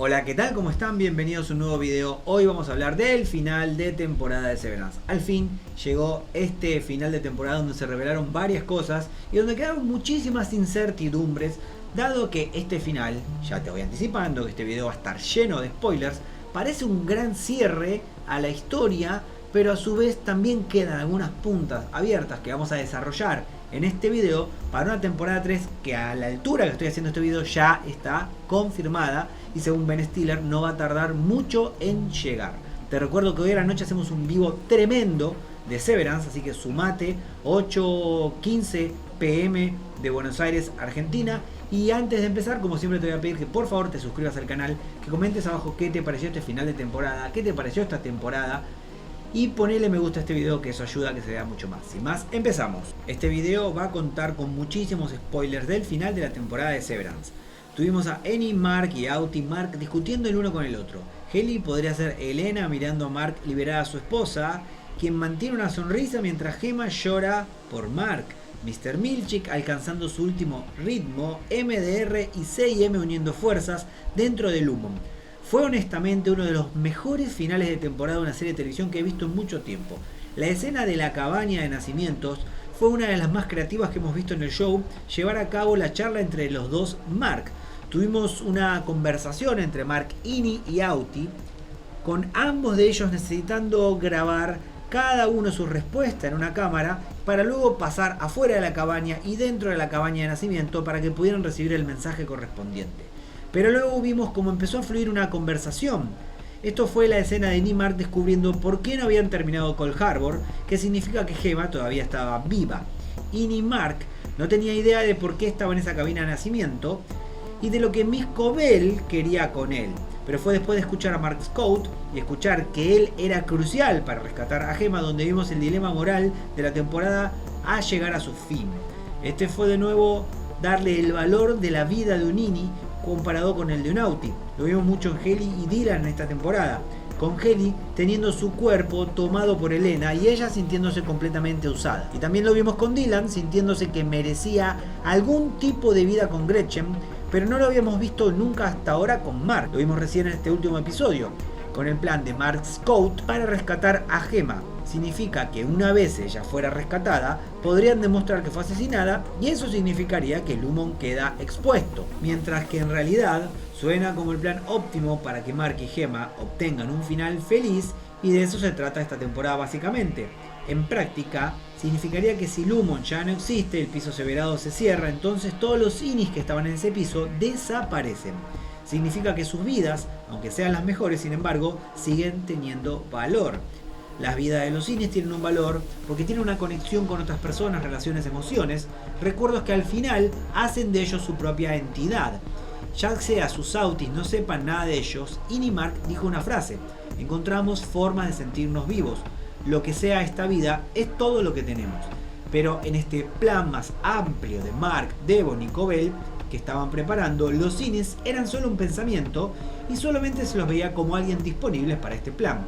Hola, ¿qué tal? ¿Cómo están? Bienvenidos a un nuevo video. Hoy vamos a hablar del final de temporada de Severance. Al fin llegó este final de temporada donde se revelaron varias cosas y donde quedaron muchísimas incertidumbres, dado que este final, ya te voy anticipando que este video va a estar lleno de spoilers, parece un gran cierre a la historia, pero a su vez también quedan algunas puntas abiertas que vamos a desarrollar en este video para una temporada 3 que a la altura que estoy haciendo este video ya está confirmada y según Ben Stiller no va a tardar mucho en llegar. Te recuerdo que hoy a la noche hacemos un vivo tremendo de Severance, así que sumate 8:15 PM de Buenos Aires, Argentina. Y antes de empezar, como siempre te voy a pedir que por favor te suscribas al canal, que comentes abajo qué te pareció este final de temporada, qué te pareció esta temporada y ponele me gusta a este video, que eso ayuda a que se vea mucho más. Sin más, empezamos. Este video va a contar con muchísimos spoilers del final de la temporada de Severance. Tuvimos a Annie, Mark y Auti Mark discutiendo el uno con el otro. Haley podría ser Elena mirando a Mark liberar a su esposa, quien mantiene una sonrisa mientras Gemma llora por Mark. Mr. Milchick alcanzando su último ritmo, MDR y C&M uniendo fuerzas dentro de Lumon. Fue honestamente uno de los mejores finales de temporada de una serie de televisión que he visto en mucho tiempo. La escena de la cabaña de nacimientos fue una de las más creativas que hemos visto en el show, llevar a cabo la charla entre los dos Mark. Tuvimos una conversación entre Mark, Innie y Auti, con ambos de ellos necesitando grabar cada uno su respuesta en una cámara para luego pasar afuera de la cabaña y dentro de la cabaña de nacimiento para que pudieran recibir el mensaje correspondiente. Pero luego vimos cómo empezó a fluir una conversación. Esto fue la escena de Annie y Mark descubriendo por qué no habían terminado Cold Harbor, que significa que Gemma todavía estaba viva. Annie y Mark no tenía idea de por qué estaba en esa cabina de nacimiento y de lo que Miss Cobell quería con él. Pero fue después de escuchar a Mark Scout y escuchar que él era crucial para rescatar a Gemma donde vimos el dilema moral de la temporada a llegar a su fin. Este fue de nuevo darle el valor de la vida de un Annie comparado con el de un Auti. Lo vimos mucho en Haley y Dylan en esta temporada, con Haley teniendo su cuerpo tomado por Elena y ella sintiéndose completamente usada. Y también lo vimos con Dylan sintiéndose que merecía algún tipo de vida con Gretchen, pero no lo habíamos visto nunca hasta ahora con Mark. Lo vimos recién en este último episodio, con el plan de Mark Scout para rescatar a Gemma. Significa que una vez ella fuera rescatada, podrían demostrar que fue asesinada y eso significaría que Lumon queda expuesto. Mientras que en realidad suena como el plan óptimo para que Mark y Gemma obtengan un final feliz y de eso se trata esta temporada básicamente. En práctica, significaría que si Lumon ya no existe, el piso severado se cierra, entonces todos los Innis que estaban en ese piso desaparecen. Significa que sus vidas, aunque sean las mejores, sin embargo, siguen teniendo valor. Las vidas de los Innis tienen un valor porque tienen una conexión con otras personas, relaciones, emociones, recuerdos que al final hacen de ellos su propia entidad. Ya sea sus Autis no sepan nada de ellos, Annie Mark dijo una frase: encontramos formas de sentirnos vivos. Lo que sea esta vida es todo lo que tenemos. Pero en este plan más amplio de Mark, Devon y Cobell que estaban preparando, los Innis eran solo un pensamiento y solamente se los veía como alguien disponibles para este plan.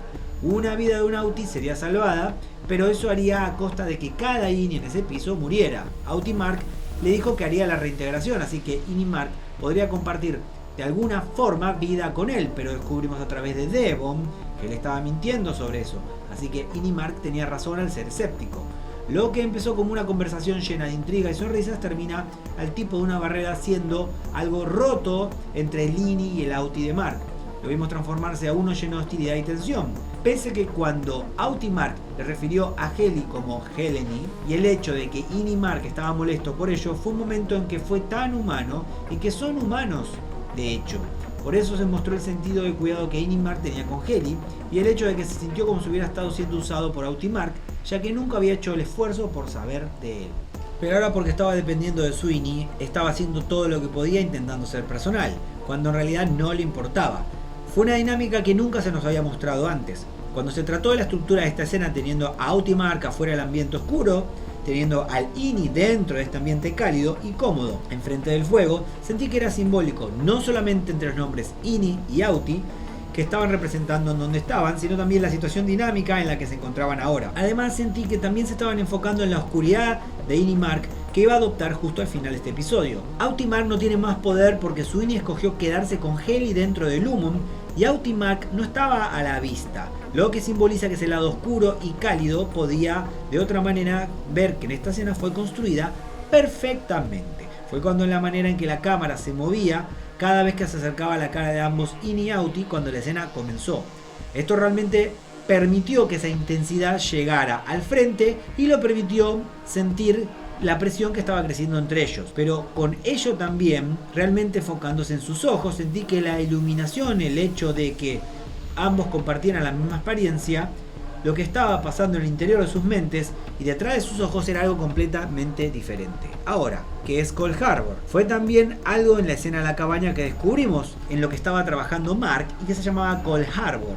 Una vida de un Auti sería salvada, pero eso haría a costa de que cada Innie en ese piso muriera. Auti Mark le dijo que haría la reintegración, así que Annie Mark podría compartir de alguna forma vida con él, pero descubrimos a través de Devon que él estaba mintiendo sobre eso, así que Annie Mark tenía razón al ser escéptico. Lo que empezó como una conversación llena de intriga y sonrisas termina al tipo de una barrera siendo algo roto entre el Annie y el Auti de Mark. Lo vimos transformarse a uno lleno de hostilidad y tensión. Pese que cuando Auti Mark le refirió a Haley como Heleny y el hecho de que Annie Mark estaba molesto por ello, fue un momento en que fue tan humano y que son humanos de hecho. Por eso se mostró el sentido de cuidado que Annie Mark tenía con Haley y el hecho de que se sintió como si hubiera estado siendo usado por Auti Mark, ya que nunca había hecho el esfuerzo por saber de él. Pero ahora, porque estaba dependiendo de su Annie, estaba haciendo todo lo que podía intentando ser personal, cuando en realidad no le importaba. Fue una dinámica que nunca se nos había mostrado antes. Cuando se trató de la estructura de esta escena teniendo a Auti Mark afuera del ambiente oscuro, teniendo al Annie dentro de este ambiente cálido y cómodo, enfrente del fuego, sentí que era simbólico, no solamente entre los nombres Annie y Auti, que estaban representando en donde estaban, sino también la situación dinámica en la que se encontraban ahora. Además sentí que también se estaban enfocando en la oscuridad de Annie Mark que iba a adoptar justo al final de este episodio. Autimark no tiene más poder porque Sweeney escogió quedarse con Haley dentro de Lumon y Autimark no estaba a la vista, lo que simboliza que ese lado oscuro y cálido podía de otra manera ver que en esta escena fue construida perfectamente. Fue cuando en la manera en que la cámara se movía cada vez que se acercaba a la cara de ambos In y Auti cuando la escena comenzó. Esto realmente permitió que esa intensidad llegara al frente y lo permitió sentir la presión que estaba creciendo entre ellos, pero con ello también, realmente enfocándose en sus ojos, sentí que la iluminación, el hecho de que ambos compartieran la misma experiencia, lo que estaba pasando en el interior de sus mentes y detrás de sus ojos era algo completamente diferente. Ahora, ¿qué es Cold Harbor? Fue también algo en la escena de la cabaña que descubrimos en lo que estaba trabajando Mark y que se llamaba Cold Harbor.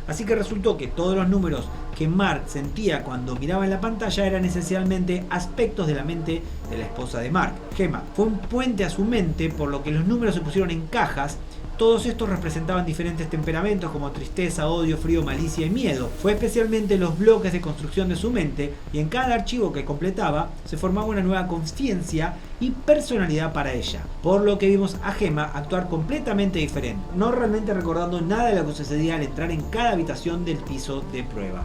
Así que resultó que todos los números que Mark sentía cuando miraba en la pantalla eran esencialmente aspectos de la mente de la esposa de Mark, Gemma. Fue un puente a su mente, por lo que los números se pusieron en cajas. Todos estos representaban diferentes temperamentos como tristeza, odio, frío, malicia y miedo. Fue especialmente los bloques de construcción de su mente y en cada archivo que completaba se formaba una nueva conciencia y personalidad para ella. Por lo que vimos a Gemma actuar completamente diferente, no realmente recordando nada de lo que sucedía al entrar en cada habitación del piso de prueba.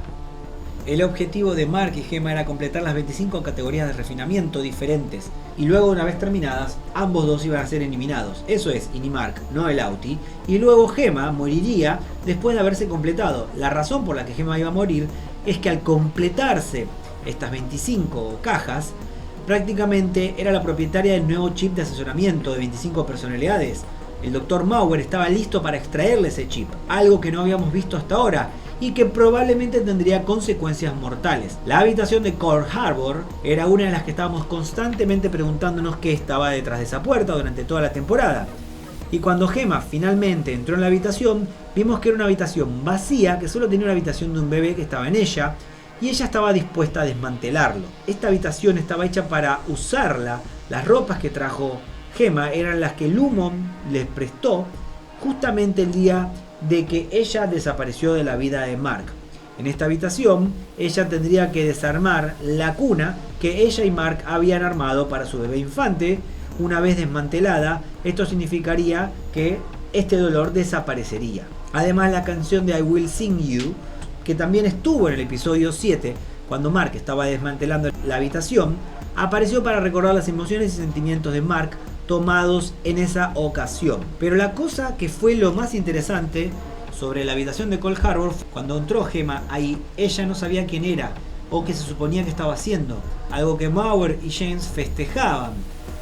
El objetivo de Mark y Gemma era completar las 25 categorías de refinamiento diferentes y luego, una vez terminadas, ambos dos iban a ser eliminados. Eso es, In y Mark, no el Auti, y luego Gemma moriría después de haberse completado. La razón por la que Gemma iba a morir es que al completarse estas 25 cajas, prácticamente era la propietaria del nuevo chip de asesoramiento de 25 personalidades. El Dr. Mauer estaba listo para extraerle ese chip, algo que no habíamos visto hasta ahora y que probablemente tendría consecuencias mortales. La habitación de Cold Harbor era una de las que estábamos constantemente preguntándonos qué estaba detrás de esa puerta durante toda la temporada. Y cuando Gemma finalmente entró en la habitación, vimos que era una habitación vacía que solo tenía una habitación de un bebé que estaba en ella y ella estaba dispuesta a desmantelarlo. Esta habitación estaba hecha para usarla. Las ropas que trajo Gemma eran las que Lumon les prestó justamente el día de que ella desapareció de la vida de Mark. En esta habitación, ella tendría que desarmar la cuna que ella y Mark habían armado para su bebé infante. Una vez desmantelada, esto significaría que este dolor desaparecería. Además, la canción de I Will Sing You, que también estuvo en el episodio 7, cuando Mark estaba desmantelando la habitación, apareció para recordar las emociones y sentimientos de Mark tomados en esa ocasión. Pero la cosa que fue lo más interesante sobre la habitación de Cold Harbor, cuando entró Gemma ahí, ella no sabía quién era o qué se suponía que estaba haciendo, algo que Mauer y James festejaban.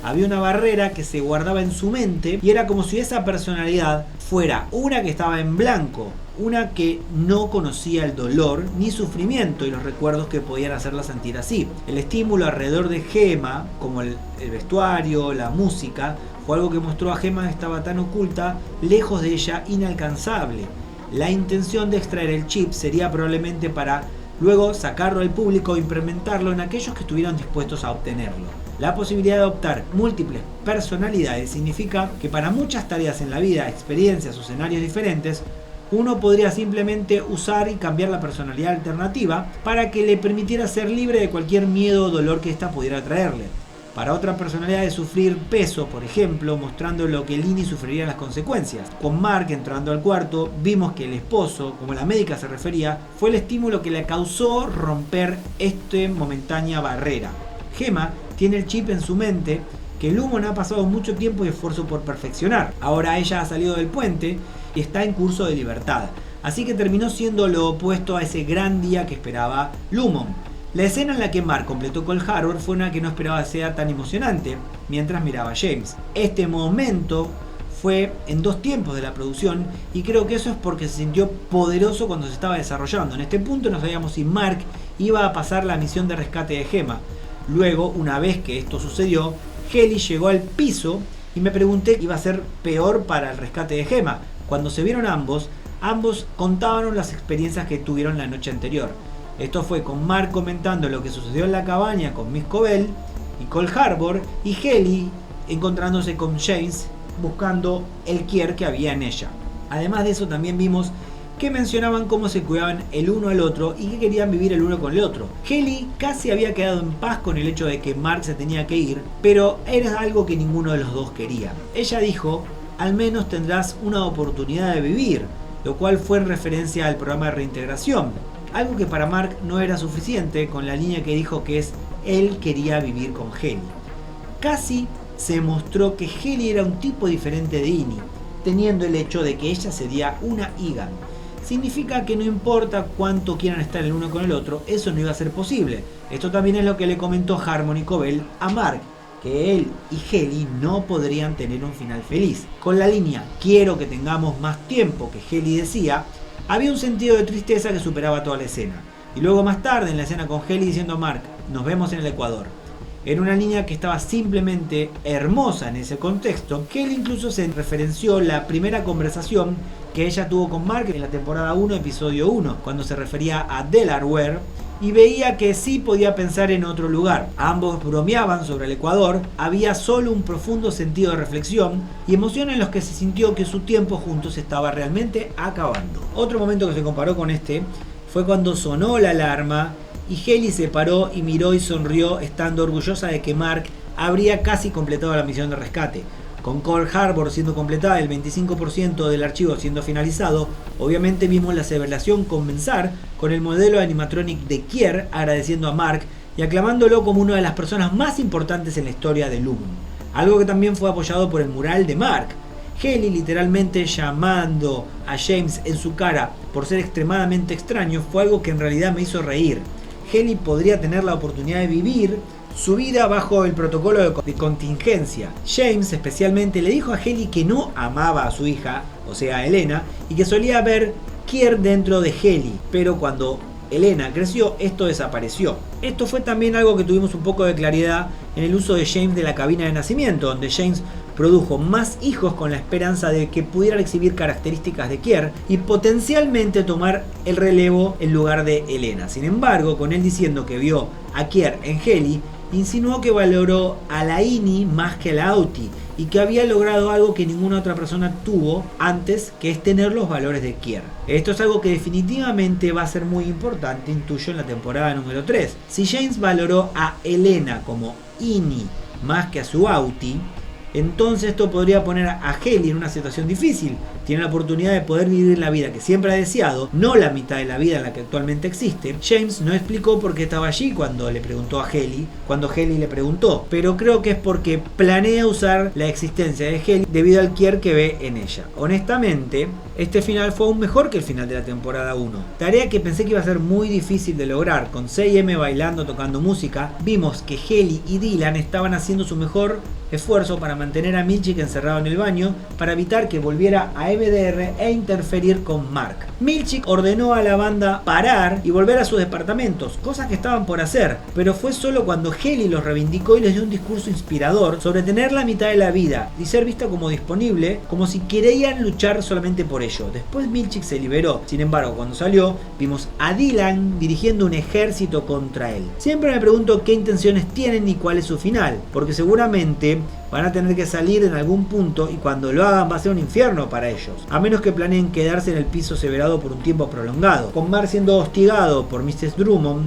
Había una barrera que se guardaba en su mente y era como si esa personalidad fuera una que estaba en blanco, una que no conocía el dolor ni sufrimiento y los recuerdos que podían hacerla sentir así. El estímulo alrededor de Gemma, como el vestuario, la música, fue algo que mostró a Gemma que estaba tan oculta, lejos de ella, inalcanzable. La intención de extraer el chip sería probablemente para luego sacarlo al público e implementarlo en aquellos que estuvieran dispuestos a obtenerlo. La posibilidad de adoptar múltiples personalidades significa que para muchas tareas en la vida, experiencias o escenarios diferentes, uno podría simplemente usar y cambiar la personalidad alternativa para que le permitiera ser libre de cualquier miedo o dolor que ésta pudiera traerle. Para otra personalidad de sufrir peso, por ejemplo, mostrando lo que Lini sufriría las consecuencias. Con Mark entrando al cuarto, vimos que el esposo, como la médica se refería, fue el estímulo que le causó romper esta momentánea barrera. Gemma tiene el chip en su mente que Lumon ha pasado mucho tiempo y esfuerzo por perfeccionar. Ahora ella ha salido del puente y está en curso de libertad. Así que terminó siendo lo opuesto a ese gran día que esperaba Lumon. La escena en la que Mark completó Cold Harbor fue una que no esperaba sea tan emocionante mientras miraba a James. Este momento fue en dos tiempos de la producción y creo que eso es porque se sintió poderoso cuando se estaba desarrollando. En este punto no sabíamos si Mark iba a pasar la misión de rescate de Gemma. Luego, una vez que esto sucedió, Haley llegó al piso y me pregunté qué iba a ser peor para el rescate de Gemma. Cuando se vieron ambos contaban las experiencias que tuvieron la noche anterior. Esto fue con Mark comentando lo que sucedió en la cabaña con Miss Cobell y Cold Harbor, y Haley encontrándose con James buscando el Kier que había en ella. Además de eso, también vimos que mencionaban cómo se cuidaban el uno al otro y que querían vivir el uno con el otro. Haley casi había quedado en paz con el hecho de que Mark se tenía que ir, pero era algo que ninguno de los dos quería. Ella dijo: al menos tendrás una oportunidad de vivir, lo cual fue en referencia al programa de reintegración, algo que para Mark no era suficiente, con la línea que dijo que él quería vivir con Haley. Casi se mostró que Haley era un tipo diferente de Innie, teniendo el hecho de que ella sería una Egan. Significa que no importa cuánto quieran estar el uno con el otro, eso no iba a ser posible. Esto también es lo que le comentó Harmony Covel a Mark, que él y Haley no podrían tener un final feliz. Con la línea "quiero que tengamos más tiempo", que Haley decía, había un sentido de tristeza que superaba toda la escena. Y luego más tarde en la escena con Haley diciendo a Mark: nos vemos en el Ecuador. Era una línea que estaba simplemente hermosa en ese contexto, que él incluso se referenció la primera conversación que ella tuvo con Mark en la temporada 1, episodio 1, cuando se refería a Delaware, y veía que sí podía pensar en otro lugar. Ambos bromeaban sobre el Ecuador, había solo un profundo sentido de reflexión y emoción en los que se sintió que su tiempo juntos estaba realmente acabando. Otro momento que se comparó con este fue cuando sonó la alarma y Haley se paró y miró y sonrió, estando orgullosa de que Mark habría casi completado la misión de rescate. Con Cold Harbor siendo completada, el 25% del archivo siendo finalizado, obviamente vimos la celebración comenzar con el modelo animatronic de Kier agradeciendo a Mark y aclamándolo como una de las personas más importantes en la historia de Lumon. Algo que también fue apoyado por el mural de Mark. Haley literalmente llamando a James en su cara por ser extremadamente extraño fue algo que en realidad me hizo reír. Haley podría tener la oportunidad de vivir su vida bajo el protocolo de contingencia. James especialmente le dijo a Haley que no amaba a su hija, o sea a Elena, y que solía ver Kier dentro de Haley, pero cuando Elena creció, esto desapareció. Esto fue también algo que tuvimos un poco de claridad en el uso de James de la cabina de nacimiento, donde James produjo más hijos con la esperanza de que pudieran exhibir características de Kier y potencialmente tomar el relevo en lugar de Elena. Sin embargo, con él diciendo que vio a Kier en Haley, insinuó que valoró a la Innie más que a la Auti y que había logrado algo que ninguna otra persona tuvo antes, que es tener los valores de Kier. Esto es algo que definitivamente va a ser muy importante, intuyo, en la temporada número 3. Si James valoró a Elena como Innie más que a su Auti, entonces esto podría poner a Haley en una situación difícil. Tiene la oportunidad de poder vivir la vida que siempre ha deseado, no la mitad de la vida en la que actualmente existe. James no explicó por qué estaba allí cuando le preguntó a Haley, cuando Haley le preguntó, pero creo que es porque planea usar la existencia de Haley debido al Kier que ve en ella. Honestamente, este final fue aún mejor que el final de la temporada 1. Tarea que pensé que iba a ser muy difícil de lograr. Con 6M bailando, tocando música, vimos que Haley y Dylan estaban haciendo su mejor esfuerzo para mantener a Milchick encerrado en el baño para evitar que volviera a MDR e interferir con Mark. Milchick ordenó a la banda parar y volver a sus departamentos, cosas que estaban por hacer, pero fue solo cuando Haley los reivindicó y les dio un discurso inspirador sobre tener la mitad de la vida y ser vista como disponible, como si querían luchar solamente por ello. Después Milchick se liberó, sin embargo cuando salió vimos a Dylan dirigiendo un ejército contra él. Siempre me pregunto qué intenciones tienen y cuál es su final, porque seguramente van a tener que salir en algún punto y cuando lo hagan va a ser un infierno para ellos, a menos que planeen quedarse en el piso severado por un tiempo prolongado. Con Mark siendo hostigado por Mrs. Drummond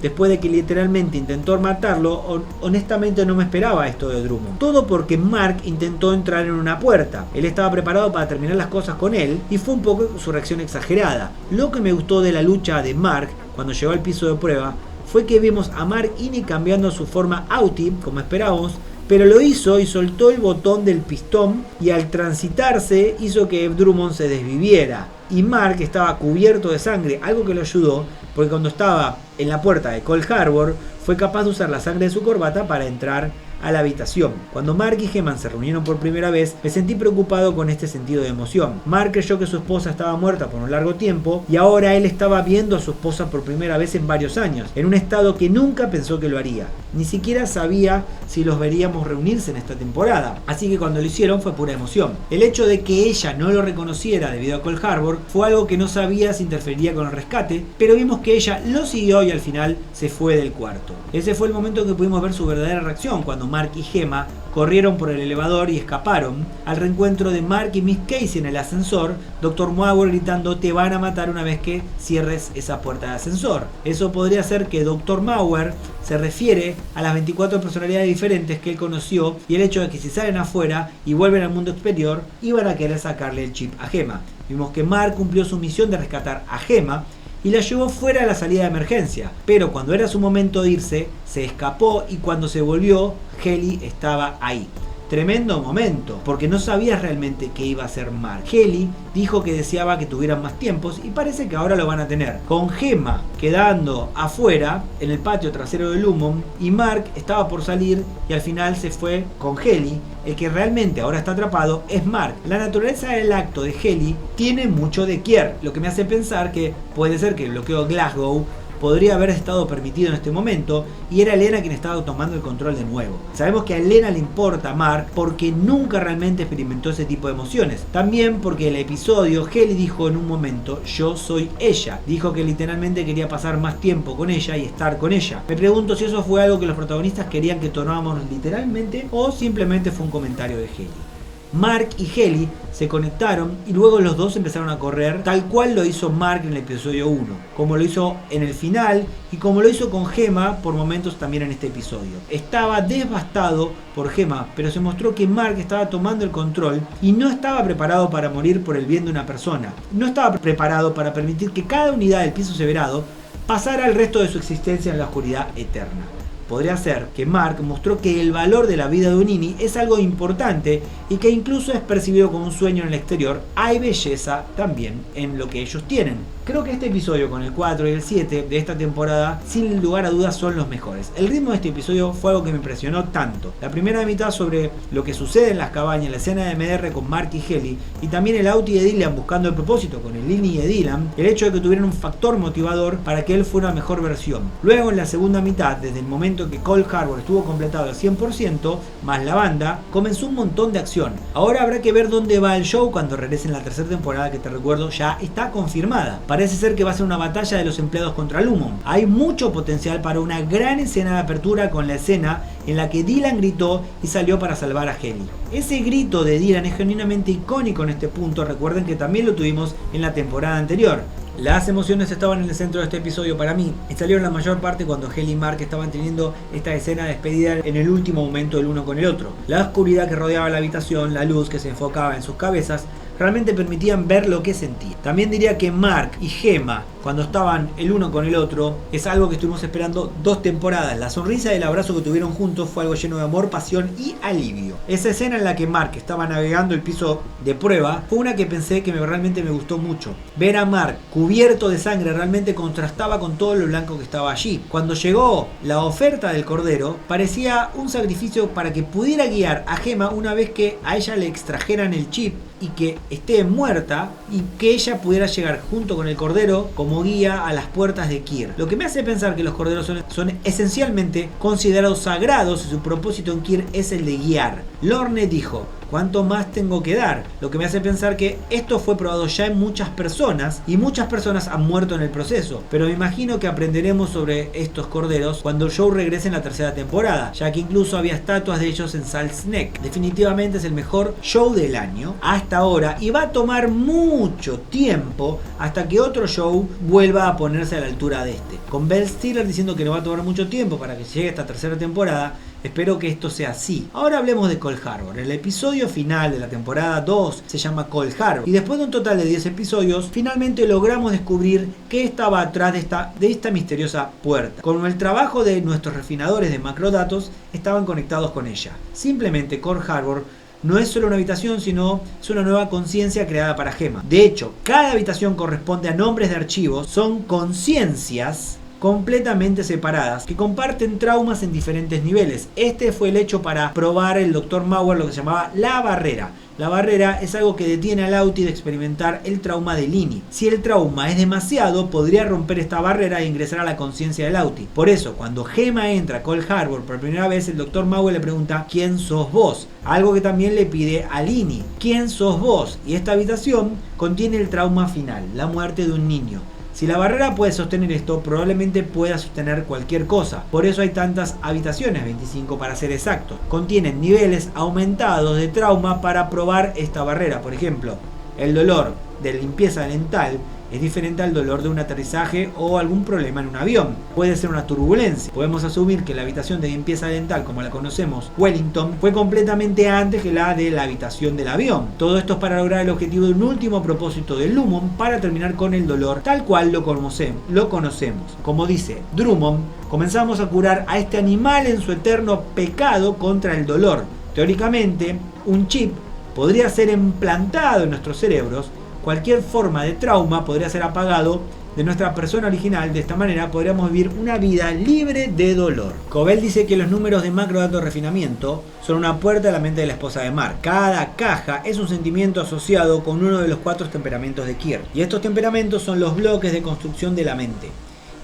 después de que literalmente intentó matarlo, honestamente no me esperaba esto de Drummond. Todo porque Mark intentó entrar en una puerta. Él estaba preparado para terminar las cosas con él y fue un poco su reacción exagerada. Lo que me gustó de la lucha de Mark cuando llegó al piso de prueba fue que vimos a Mark Innie cambiando su forma Auti, como esperábamos, pero lo hizo y soltó el botón del pistón y al transitarse hizo que Drummond se desviviera. Y Mark estaba cubierto de sangre, algo que lo ayudó porque cuando estaba en la puerta de Cold Harbor fue capaz de usar la sangre de su corbata para entrar a la habitación. Cuando Mark y Heman se reunieron por primera vez, me sentí preocupado con este sentido de emoción. Mark creyó que su esposa estaba muerta por un largo tiempo y ahora él estaba viendo a su esposa por primera vez en varios años, en un estado que nunca pensó que lo haría. ni siquiera sabía si los veríamos reunirse en esta temporada, así que cuando lo hicieron fue pura emoción. El hecho de que ella no lo reconociera debido a Cold Harbor fue algo que no sabía si interferiría con el rescate, pero vimos que ella lo siguió y al final se fue del cuarto. Ese fue el momento en que pudimos ver su verdadera reacción, cuando Mark y Gemma corrieron por el elevador y escaparon al reencuentro de Mark y Miss Casey en el ascensor, Dr. Mauer gritando: te van a matar una vez que cierres esa puerta de ascensor. Eso podría ser que Dr. Mauer se refiere a las 24 personalidades diferentes que él conoció y el hecho de que si salen afuera y vuelven al mundo exterior iban a querer sacarle el chip a Gemma. Vimos que Mark cumplió su misión de rescatar a Gemma y la llevó fuera de la salida de emergencia, pero cuando era su momento de irse, se escapó y cuando se volvió, Haley estaba ahí. Tremendo momento, porque no sabías realmente qué iba a hacer Mark. Haley dijo que deseaba que tuvieran más tiempos y parece que ahora lo van a tener. Con Gemma quedando afuera, en el patio trasero del Lumon, y Mark estaba por salir y al final se fue con Haley. El que realmente ahora está atrapado es Mark. La naturaleza del acto de Haley tiene mucho de Kier, lo que me hace pensar que puede ser que el bloqueo Glasgow podría haber estado permitido en este momento y era Elena quien estaba tomando el control de nuevo. Sabemos que a Elena le importa a Mark porque nunca realmente experimentó ese tipo de emociones. También porque en el episodio Haley dijo en un momento: yo soy ella. Dijo que literalmente quería pasar más tiempo con ella y estar con ella. Me pregunto si eso fue algo que los protagonistas querían que tomáramos literalmente o simplemente fue un comentario de Haley. Mark y Haley se conectaron y luego los dos empezaron a correr tal cual lo hizo Mark en el episodio 1, como lo hizo en el final y como lo hizo con Gemma por momentos también en este episodio. Estaba devastado por Gemma, pero se mostró que Mark estaba tomando el control y no estaba preparado para morir por el bien de una persona. No estaba preparado para permitir que cada unidad del piso severado pasara el resto de su existencia en la oscuridad eterna. Podría ser que Mark mostró que el valor de la vida de Unini es algo importante y que incluso es percibido como un sueño en el exterior. Hay belleza también en lo que ellos tienen. Creo que este episodio con el 4 y el 7 de esta temporada sin lugar a dudas son los mejores. El ritmo de este episodio fue algo que me impresionó tanto. La primera mitad sobre lo que sucede en las cabañas, la escena de MDR con Mark y Haley y también el Auti de Dylan buscando el propósito con el Lini y Dylan, el hecho de que tuvieran un factor motivador para que él fuera una mejor versión. Luego en la segunda mitad, desde el momento que Cold Harbor estuvo completado al 100%, más la banda, comenzó un montón de acción. Ahora habrá que ver dónde va el show cuando regrese en la tercera temporada, que te recuerdo ya está confirmada. Parece ser que va a ser una batalla de los empleados contra Lumon. Hay mucho potencial para una gran escena de apertura con la escena en la que Dylan gritó y salió para salvar a Haley. Ese grito de Dylan es genuinamente icónico en este punto. Recuerden que también lo tuvimos en la temporada anterior. Las emociones estaban en el centro de este episodio para mí y salieron la mayor parte cuando Haley y Mark estaban teniendo esta escena de despedida en el último momento del uno con el otro. La oscuridad que rodeaba la habitación, la luz que se enfocaba en sus cabezas, realmente permitían ver lo que sentía. También diría que Mark y Gemma, cuando estaban el uno con el otro, es algo que estuvimos esperando 2 temporadas. La sonrisa y el abrazo que tuvieron juntos fue algo lleno de amor, pasión y alivio. Esa escena en la que Mark estaba navegando el piso de prueba fue una que pensé que realmente me gustó mucho. Ver a Mark cubierto de sangre realmente contrastaba con todo lo blanco que estaba allí. Cuando llegó la oferta del cordero, parecía un sacrificio para que pudiera guiar a Gemma una vez que a ella le extrajeran el chip y que esté muerta y que ella pudiera llegar junto con el cordero como guía a las puertas de Kier. Lo que me hace pensar que los corderos son esencialmente considerados sagrados y su propósito en Kier es el de guiar. Lorne dijo: ¿cuánto más tengo que dar? Lo que me hace pensar que esto fue probado ya en muchas personas y muchas personas han muerto en el proceso, pero me imagino que aprenderemos sobre estos corderos cuando el show regrese en la tercera temporada, ya que incluso había estatuas de ellos en Salt's Neck. Definitivamente es el mejor show del año hasta ahora y va a tomar mucho tiempo hasta que otro show vuelva a ponerse a la altura de este. Con Ben Stiller diciendo que no va a tomar mucho tiempo para que llegue esta tercera temporada, espero que esto sea así. Ahora hablemos de Cold Harbor. El episodio final de la temporada 2 se llama Cold Harbor y después de un total de 10 episodios finalmente logramos descubrir qué estaba atrás de esta misteriosa puerta. Con el trabajo de nuestros refinadores de macrodatos estaban conectados con ella. Simplemente Cold Harbor no es solo una habitación, sino es una nueva conciencia creada para Gemma. De hecho, cada habitación corresponde a nombres de archivos, son conciencias completamente separadas, que comparten traumas en diferentes niveles. Este fue el hecho para probar el Dr. Mauer lo que se llamaba la barrera. La barrera es algo que detiene al Auti de experimentar el trauma de Lini. Si el trauma es demasiado, podría romper esta barrera e ingresar a la conciencia del Auti. Por eso, cuando Gemma entra a Cold Harbor por primera vez, el Dr. Mauer le pregunta ¿quién sos vos? Algo que también le pide a Lini. ¿Quién sos vos? Y esta habitación contiene el trauma final, la muerte de un niño. Si la barrera puede sostener esto, probablemente pueda sostener cualquier cosa. Por eso hay tantas habitaciones, 25 para ser exactos. Contienen niveles aumentados de trauma para probar esta barrera. Por ejemplo, el dolor de limpieza dental es diferente al dolor de un aterrizaje o algún problema en un avión. Puede ser una turbulencia. Podemos asumir que la habitación de limpieza dental, como la conocemos, Wellington, fue completamente antes que la de la habitación del avión. Todo esto es para lograr el objetivo de un último propósito del Lumon, para terminar con el dolor tal cual lo conocemos. Como dice Drummond, comenzamos a curar a este animal en su eterno pecado contra el dolor. Teóricamente, un chip podría ser implantado en nuestros cerebros. Cualquier forma de trauma podría ser apagado de nuestra persona original. De esta manera podríamos vivir una vida libre de dolor. Covell dice que los números de macro de alto refinamiento son una puerta a la mente de la esposa de Mark. Cada caja es un sentimiento asociado con uno de los 4 temperamentos de Kirk. Y estos temperamentos son los bloques de construcción de la mente.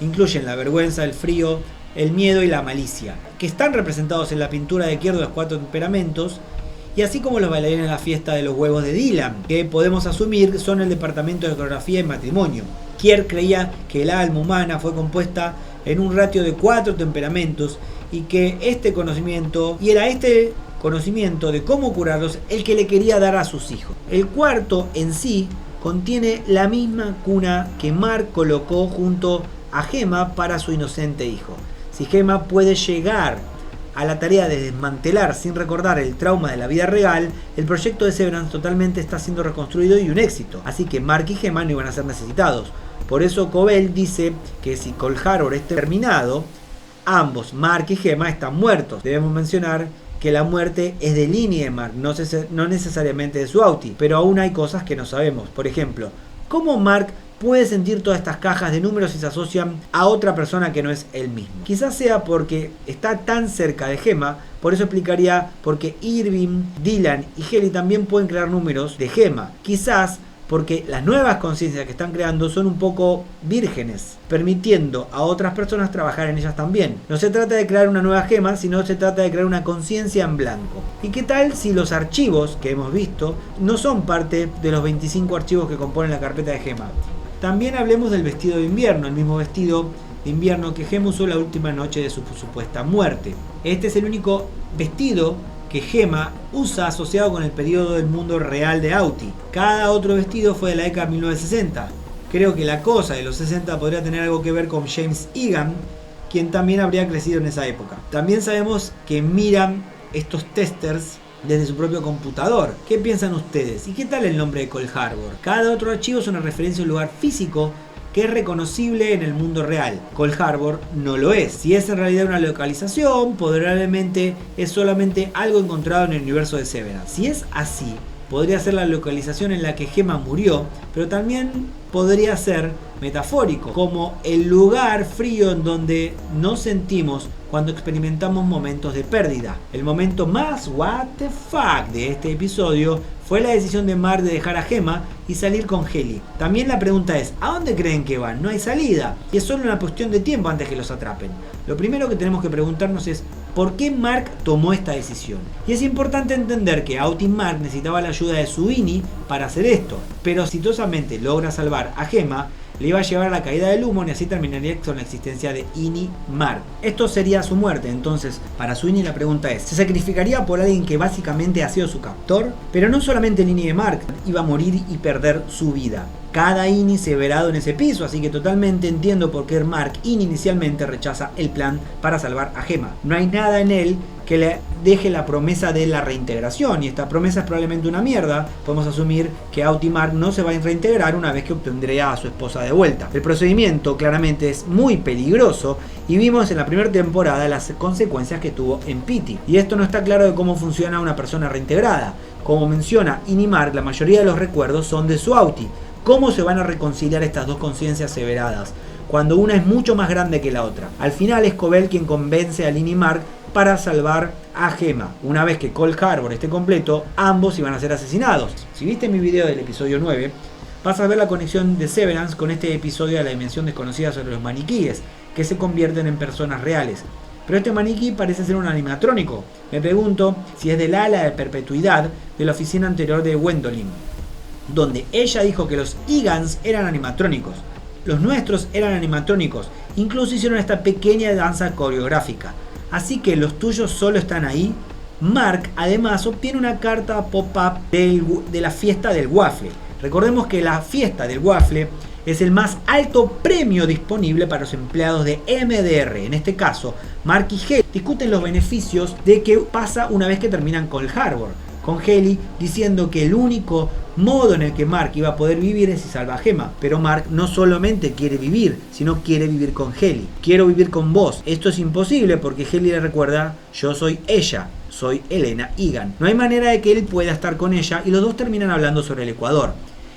Incluyen la vergüenza, el frío, el miedo y la malicia, que están representados en la pintura de Kirk de los 4 temperamentos. Y así como los bailarines en la fiesta de los huevos de Dylan, que podemos asumir son el departamento de coreografía y matrimonio. Kirk creía que el alma humana fue compuesta en un ratio de 4 temperamentos y que este conocimiento de cómo curarlos el que le quería dar a sus hijos. El cuarto en sí contiene la misma cuna que Mark colocó junto a Gemma para su inocente hijo. Si Gemma puede llegar a la tarea de desmantelar sin recordar el trauma de la vida real, el proyecto de Severance totalmente está siendo reconstruido y un éxito. Así que Mark y Gemma no iban a ser necesitados. Por eso Covell dice que si Cold Harbor es terminado, ambos, Mark y Gemma, están muertos. Debemos mencionar que la muerte es de Lini de Mark, no necesariamente de su Auti, pero aún hay cosas que no sabemos. Por ejemplo, ¿cómo Mark puede sentir todas estas cajas de números y se asocian a otra persona que no es él mismo? Quizás sea porque está tan cerca de Gemma, por eso explicaría por qué Irving, Dylan y Helly también pueden crear números de Gemma. Quizás porque las nuevas conciencias que están creando son un poco vírgenes, permitiendo a otras personas trabajar en ellas también. No se trata de crear una nueva Gemma, sino se trata de crear una conciencia en blanco. ¿Y qué tal si los archivos que hemos visto no son parte de los 25 archivos que componen la carpeta de Gemma? También hablemos del vestido de invierno, el mismo vestido de invierno que Gemma usó la última noche de su supuesta muerte. Este es el único vestido que Gemma usa asociado con el periodo del mundo real de Auti. Cada otro vestido fue de la década de 1960. Creo que la cosa de los 60 podría tener algo que ver con James Egan, quien también habría crecido en esa época. También sabemos que miran estos testers desde su propio computador. ¿Qué piensan ustedes? ¿Y qué tal el nombre de Cold Harbor? Cada otro archivo es una referencia a un lugar físico que es reconocible en el mundo real. Cold Harbor no lo es. Si es en realidad una localización, probablemente es solamente algo encontrado en el universo de Severance. Si es así, podría ser la localización en la que Gemma murió, pero también podría ser metafórico, como el lugar frío en donde nos sentimos cuando experimentamos momentos de pérdida. El momento más what the fuck de este episodio fue la decisión de Mark de dejar a Gemma y salir con Helly. También la pregunta es, ¿a dónde creen que van? No hay salida y es solo una cuestión de tiempo antes que los atrapen. Lo primero que tenemos que preguntarnos es ¿por qué Mark tomó esta decisión? Y es importante entender que Auti Mark necesitaba la ayuda de su Ini para hacer esto, pero exitosamente logra salvar a Gemma, le iba a llevar a la caída del humo y así terminaría con la existencia de Ini Mark. Esto sería su muerte. Entonces, para su Ini la pregunta es, ¿se sacrificaría por alguien que básicamente ha sido su captor? Pero no solamente el Ini de Mark iba a morir y perder su vida. Cada Ini se verá en ese piso, así que totalmente entiendo por qué Mark inicialmente rechaza el plan para salvar a Gemma. No hay nada en él que le deje la promesa de la reintegración, y esta promesa es probablemente una mierda. Podemos asumir que Auti Mark no se va a reintegrar una vez que obtendría a su esposa de vuelta. El procedimiento claramente es muy peligroso y vimos en la primera temporada las consecuencias que tuvo en Pity. Y esto no está claro de cómo funciona una persona reintegrada. Como menciona Ini Mark, la mayoría de los recuerdos son de su Auti. ¿Cómo se van a reconciliar estas dos conciencias severadas? cuando una es mucho más grande que la otra. Al final es Cobell quien convence a Lynn y Mark para salvar a Gemma. Una vez que Cold Harbor esté completo, ambos iban a ser asesinados. Si viste mi video del episodio 9, vas a ver la conexión de Severance con este episodio de la dimensión desconocida sobre los maniquíes, que se convierten en personas reales. Pero este maniquí parece ser un animatrónico. Me pregunto si es del ala de perpetuidad de la oficina anterior de Gwendolyn, donde ella dijo que los Egans eran animatrónicos. Los nuestros eran animatrónicos. Incluso hicieron esta pequeña danza coreográfica. Así que los tuyos solo están ahí. Mark además obtiene una carta pop-up de la fiesta del waffle. Recordemos que la fiesta del waffle es el más alto premio disponible para los empleados de MDR. En este caso, Mark y Haley discuten los beneficios de que pasa una vez que terminan Cold Harbor, con Haley diciendo que el único modo en el que Mark iba a poder vivir es si salva a Gemma. Pero Mark no solamente quiere vivir, sino quiere vivir con Haley. Quiero vivir con vos. Esto es imposible porque Haley le recuerda: yo soy ella, soy Elena Egan. No hay manera de que él pueda estar con ella, y los dos terminan hablando sobre el Ecuador.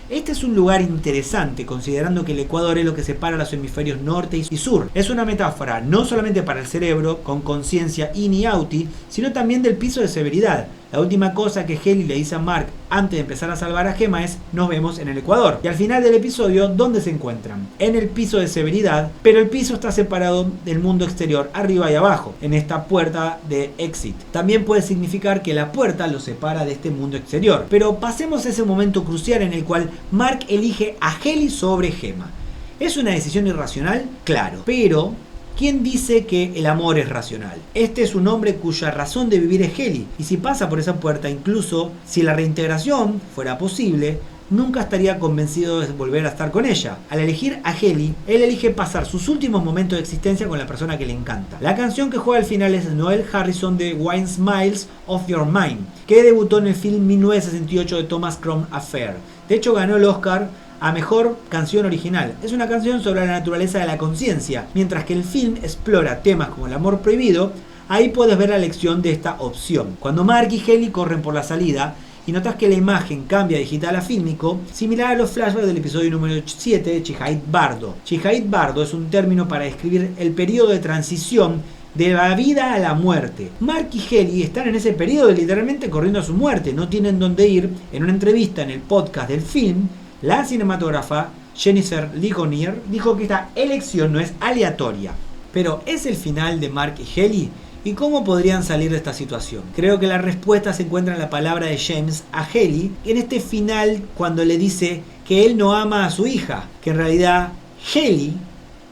Este es un lugar interesante, considerando que el Ecuador es lo que separa los hemisferios norte y sur. Es una metáfora no solamente para el cerebro, con conciencia in y outi, sino también del piso de severidad. La última cosa que Haley le dice a Mark antes de empezar a salvar a Gemma es: nos vemos en el Ecuador. Y al final del episodio, ¿dónde se encuentran? En el piso de severidad, pero el piso está separado del mundo exterior, arriba y abajo, en esta puerta de exit. También puede significar que la puerta los separa de este mundo exterior. Pero pasemos a ese momento crucial en el cual Mark elige a Haley sobre Gemma. ¿Es una decisión irracional? Claro, pero ¿quién dice que el amor es racional? Este es un hombre cuya razón de vivir es Haley, y si pasa por esa puerta, incluso si la reintegración fuera posible, nunca estaría convencido de volver a estar con ella. Al elegir a Haley, él elige pasar sus últimos momentos de existencia con la persona que le encanta. La canción que juega al final es Noel Harrison de Wine Smiles of Your Mind, que debutó en el film 1968 de Thomas Crown Affair. De hecho, ganó el Oscar a Mejor Canción Original. Es una canción sobre la naturaleza de la conciencia. Mientras que el film explora temas como el amor prohibido, ahí puedes ver la lección de esta opción. Cuando Mark y Haley corren por la salida y notas que la imagen cambia de digital a fílmico, similar a los flashbacks del episodio número 7 de Chihait Bardo. Chihait Bardo es un término para describir el periodo de transición de la vida a la muerte. Mark y Haley están en ese periodo literalmente corriendo a su muerte. No tienen dónde ir. En una entrevista en el podcast del film, la cinematógrafa Jennifer Ligonier dijo que esta elección no es aleatoria. Pero ¿es el final de Mark y Haley? ¿Y cómo podrían salir de esta situación? Creo que la respuesta se encuentra en la palabra de James a Haley, en este final cuando le dice que él no ama a su hija, que en realidad Haley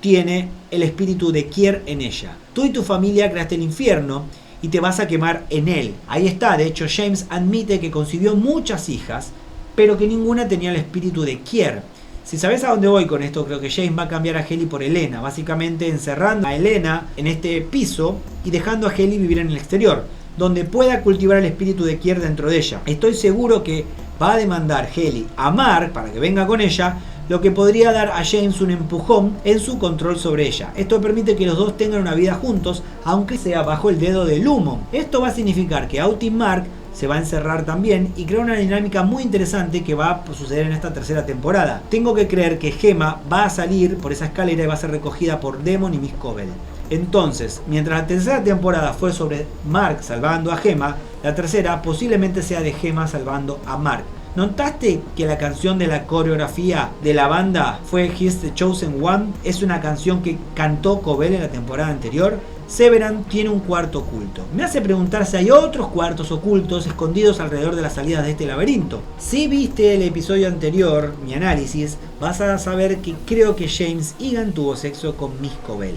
tiene el espíritu de Kier en ella. Tú y tu familia creaste el infierno y te vas a quemar en él. Ahí está. De hecho, James admite que concibió muchas hijas, pero que ninguna tenía el espíritu de Kier. Si sabes a dónde voy con esto, creo que James va a cambiar a Haley por Elena, básicamente encerrando a Elena en este piso y dejando a Haley vivir en el exterior, donde pueda cultivar el espíritu de Kier dentro de ella. Estoy seguro que va a demandar Haley a Mark para que venga con ella, lo que podría dar a James un empujón en su control sobre ella. Esto permite que los dos tengan una vida juntos, aunque sea bajo el dedo de Lumon. Esto va a significar que Out y Mark se va a encerrar también y crea una dinámica muy interesante que va a suceder en esta tercera temporada. Tengo que creer que Gemma va a salir por esa escalera y va a ser recogida por Demon y Miss Cobell. Entonces, mientras la tercera temporada fue sobre Mark salvando a Gemma, la tercera posiblemente sea de Gemma salvando a Mark. ¿Notaste que la canción de la coreografía de la banda fue He's the Chosen One? Es una canción que cantó Cobell en la temporada anterior. Severance tiene un cuarto oculto. Me hace preguntar si hay otros cuartos ocultos escondidos alrededor de las salidas de este laberinto. Si viste el episodio anterior, mi análisis, vas a saber que creo que James Egan tuvo sexo con Miss Cobell.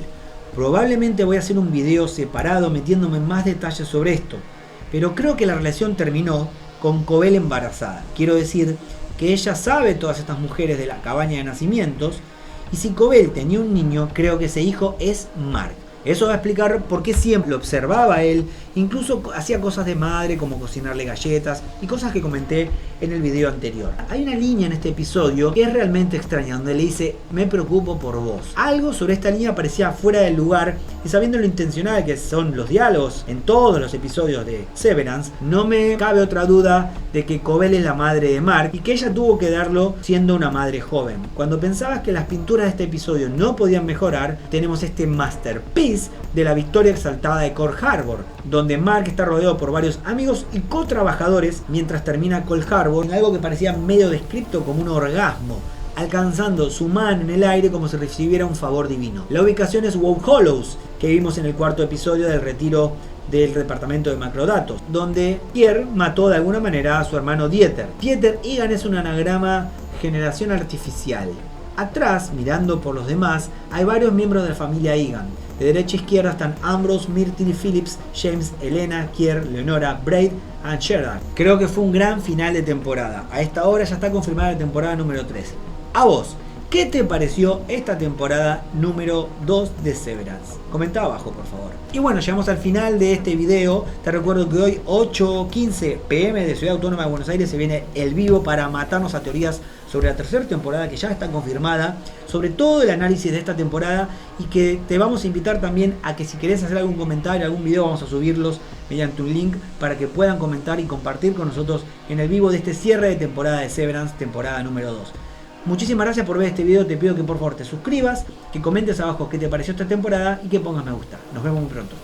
Probablemente voy a hacer un video separado metiéndome en más detalles sobre esto, pero creo que la relación terminó con Cobell embarazada. Quiero decir que ella sabe todas estas mujeres de la cabaña de nacimientos, y si Cobell tenía un niño, creo que ese hijo es Mark. Eso va a explicar por qué siempre lo observaba él, incluso hacía cosas de madre como cocinarle galletas y cosas que comenté en el video anterior. Hay una línea en este episodio que es realmente extraña, donde le dice: me preocupo por vos. Algo sobre esta línea parecía fuera del lugar, y sabiendo lo intencional que son los diálogos en todos los episodios de Severance, no me cabe otra duda de que Cobell es la madre de Mark y que ella tuvo que darlo siendo una madre joven. Cuando pensabas que las pinturas de este episodio no podían mejorar, tenemos este masterpiece de la victoria exaltada de Cold Harbor, donde Mark está rodeado por varios amigos y co-trabajadores mientras termina Cold Harbor en algo que parecía medio descripto como un orgasmo, alcanzando su mano en el aire como si recibiera un favor divino. La ubicación es Wood Hollows, que vimos en el cuarto episodio del retiro del departamento de macrodatos, donde Pierre mató de alguna manera a su hermano Dieter. Dieter Egan es un anagrama generación artificial. Atrás, mirando por los demás, hay varios miembros de la familia Egan. De derecha a izquierda están Ambrose, Myrtle, Phillips, James, Elena, Kier, Leonora, Braid y Sheridan. Creo que fue un gran final de temporada. A esta hora ya está confirmada la temporada número 3. A vos, ¿qué te pareció esta temporada número 2 de Severance? Comenta abajo, por favor. Y bueno, llegamos al final de este video. Te recuerdo que hoy 8:15 p.m. de Ciudad Autónoma de Buenos Aires se viene el vivo para matarnos a teorías sobre la tercera temporada, que ya está confirmada, sobre todo el análisis de esta temporada, y que te vamos a invitar también a que si querés hacer algún comentario, algún video, vamos a subirlos mediante un link para que puedan comentar y compartir con nosotros en el vivo de este cierre de temporada de Severance, temporada número 2. Muchísimas gracias por ver este video. Te pido que por favor te suscribas, que comentes abajo qué te pareció esta temporada y que pongas me gusta. Nos vemos muy pronto.